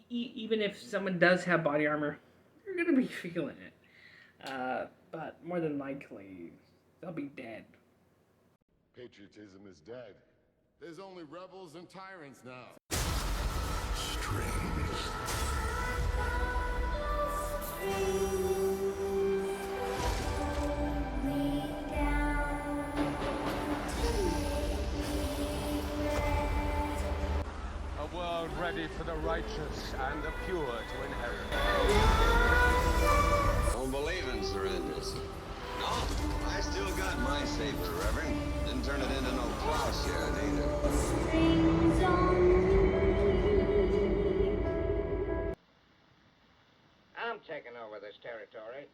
even if someone does have body armor, they're gonna be feeling it. But more than likely, they'll be dead. Patriotism is dead. There's only rebels and tyrants now. Strange. A world ready for the righteous and the pure to inherit. Don't believe in surrenders. No, I still got my saber, Reverend. Didn't turn it into no plowshare either. I'm taking over this territory.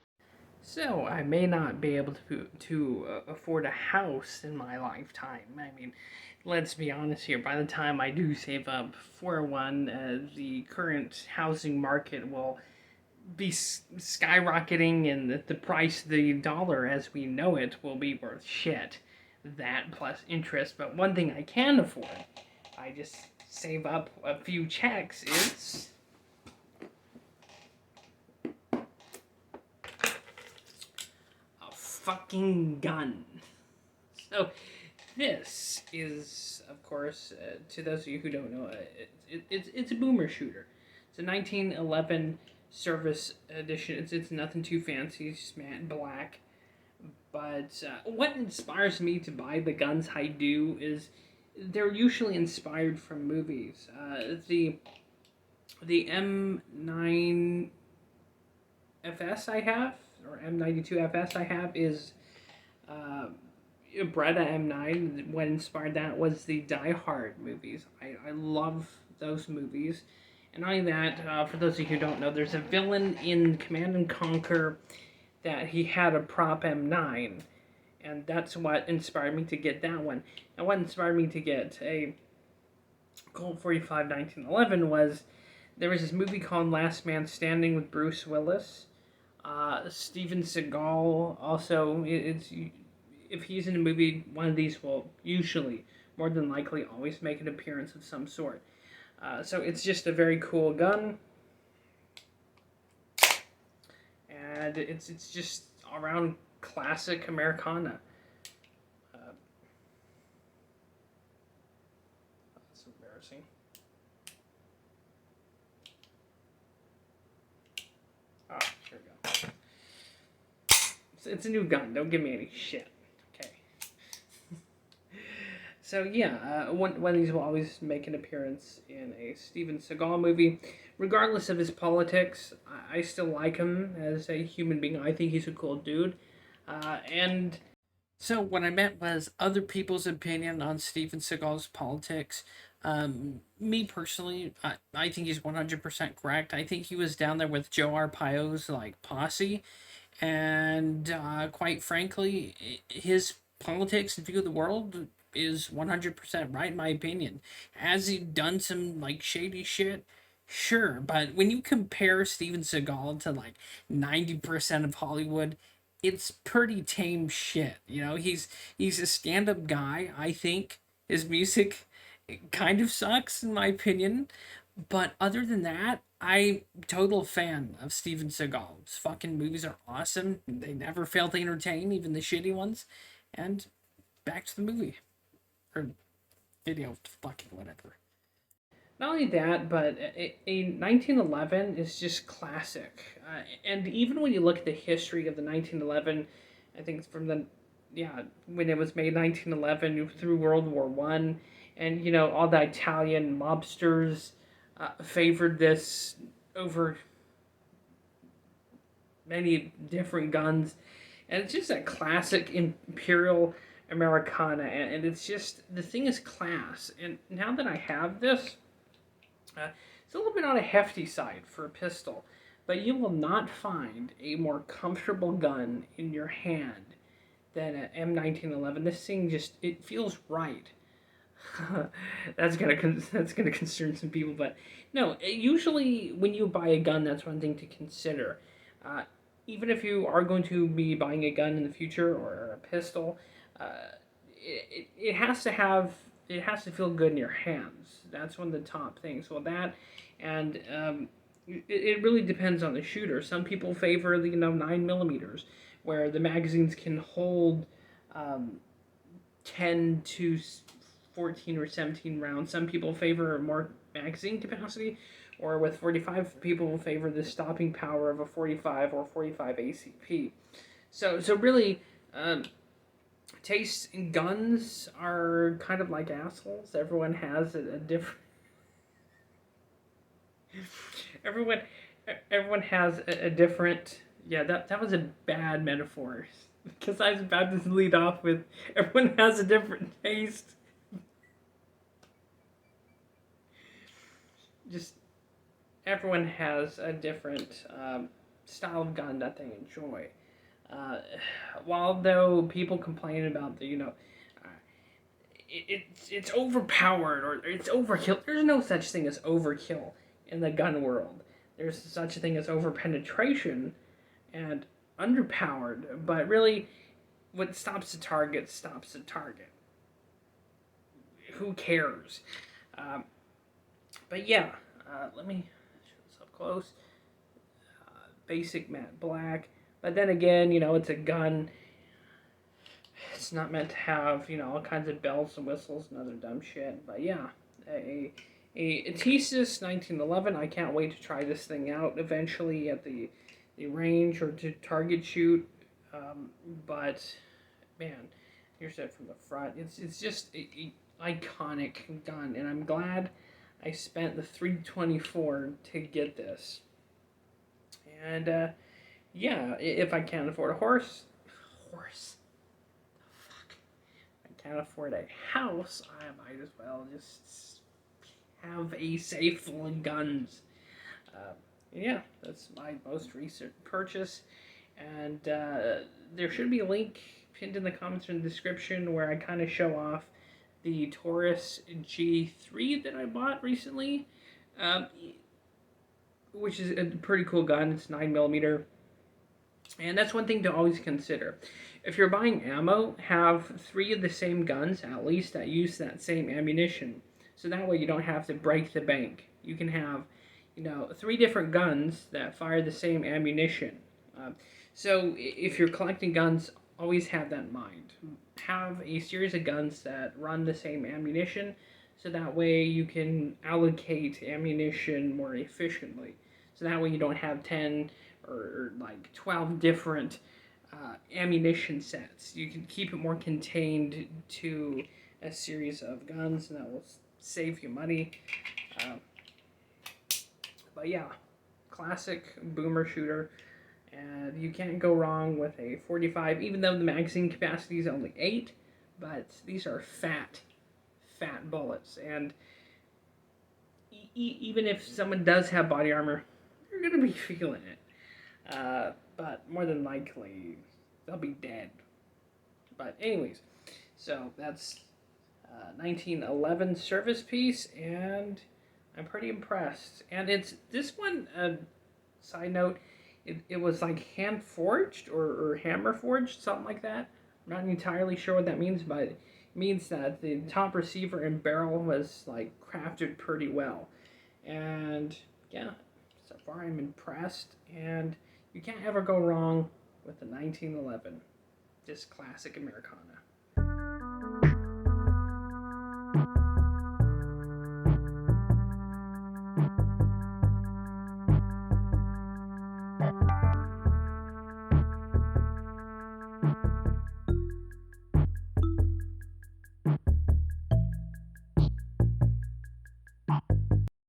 So I may not be able to afford a house in my lifetime. I mean, let's be honest here. By the time I do save up for one, the current housing market will be skyrocketing, and the price of the dollar as we know it will be worth shit. That plus interest. But one thing I can afford, I just save up a few checks, is a fucking gun. So this is, of course, to those of you who don't know, it's a boomer shooter. It's a 1911 service edition. It's nothing too fancy. It's just matte black. But what inspires me to buy the guns I do is they're usually inspired from movies. The M9 FS I have, or M92 FS I have, is Beretta M9. What inspired that was the Die Hard movies. I love those movies. And not only that, for those of you who don't know, there's a villain in Command and Conquer that he had a prop M9. And that's what inspired me to get that one. And what inspired me to get a Colt 45 1911 was there was this movie called Last Man Standing with Bruce Willis. Steven Seagal also, if he's in a movie, one of these will usually, more than likely, always make an appearance of some sort. So it's just a very cool gun. And it's just around classic Americana. That's embarrassing. Ah, here we go. It's a new gun. Don't give me any shit. Okay. So yeah, one of these will always make an appearance in a Steven Seagal movie. Regardless of his politics, I still like him as a human being. I think he's a cool dude. And so what I meant was other people's opinion on Steven Seagal's politics. Me personally, I think he's 100% correct. I think he was down there with Joe Arpaio's like posse, and quite frankly, his politics and view of the world is 100% right in my opinion. Has he done some like shady shit? Sure, but when you compare Steven Seagal to like 90% of Hollywood, it's pretty tame shit. You know, he's a stand-up guy. I think his music kind of sucks in my opinion, but other than that, I'm total fan of Steven Seagal. His fucking movies are awesome. They never fail to entertain, even the shitty ones. And back to the movie or video, fucking whatever. Not only that, but a 1911 is just classic. And even when you look at the history of the 1911, I think it's from the, yeah, when it was made 1911 through World War One, and you know all the Italian mobsters favored this over many different guns, and it's just a classic imperial Americana, and it's just the thing is class. And now that I have this. It's a little bit on a hefty side for a pistol, but you will not find a more comfortable gun in your hand than an M1911. This thing just, it feels right. that's gonna concern some people, but no. Usually, when you buy a gun, that's one thing to consider. Even if you are going to be buying a gun in the future or a pistol, it has to have it has to feel good in your hands. That's one of the top things. Well, that and it really depends on the shooter. Some people favor the 9 millimeters, where the magazines can hold 10 to 14 or 17 rounds. Some people favor more magazine capacity, or with 45, people will favor the stopping power of a 45 or 45 ACP. So really, tastes in guns are kind of like assholes. Everyone has a different. Everyone has a different. Yeah, that was a bad metaphor, because I was about to lead off with everyone has a different taste. Just everyone has a different style of gun that they enjoy. While though people complain about the it's overpowered or it's overkill, there's no such thing as overkill in the gun world. There's such a thing as overpenetration and underpowered, but really, what stops the target stops the target. Who cares? But yeah, let me show this up close. Basic matte black, but then again, it's a gun. It's not meant to have all kinds of bells and whistles and other dumb shit. But yeah, a Tisas 1911. I can't wait to try this thing out eventually at the range or to target shoot. But man, here's it from the front. It's just a iconic gun, and I'm glad I spent the $324 to get this. And yeah, if I can't afford a horse, fuck, if I can't afford a house, I might as well just have a safe full of guns. Yeah, that's my most recent purchase, and there should be a link pinned in the comments or in the description where I kind of show off the Taurus G3 that I bought recently, which is a pretty cool gun. It's 9mm, and that's one thing to always consider. If you're buying ammo, have 3 of the same guns at least that use that same ammunition, so that way you don't have to break the bank. You can have 3 different guns that fire the same ammunition. So if you're collecting guns, always have that in mind. Have a series of guns that run the same ammunition, so that way you can allocate ammunition more efficiently. So that way you don't have 10 or like 12 different ammunition sets. You can keep it more contained to a series of guns, and that will save you money. But yeah, classic boomer shooter, and you can't go wrong with a 45, even though the magazine capacity is only 8, but these are fat bullets, and even if someone does have body armor, you're going to be feeling it, but more than likely, they'll be dead. But anyways, so that's 1911 service piece, and I'm pretty impressed. And it's this one, side note, it was like hand forged or hammer forged, something like that. I'm not entirely sure what that means, but it means that the top receiver and barrel was like crafted pretty well. And yeah, so far I'm impressed, and you can't ever go wrong with the 1911, this classic Americana.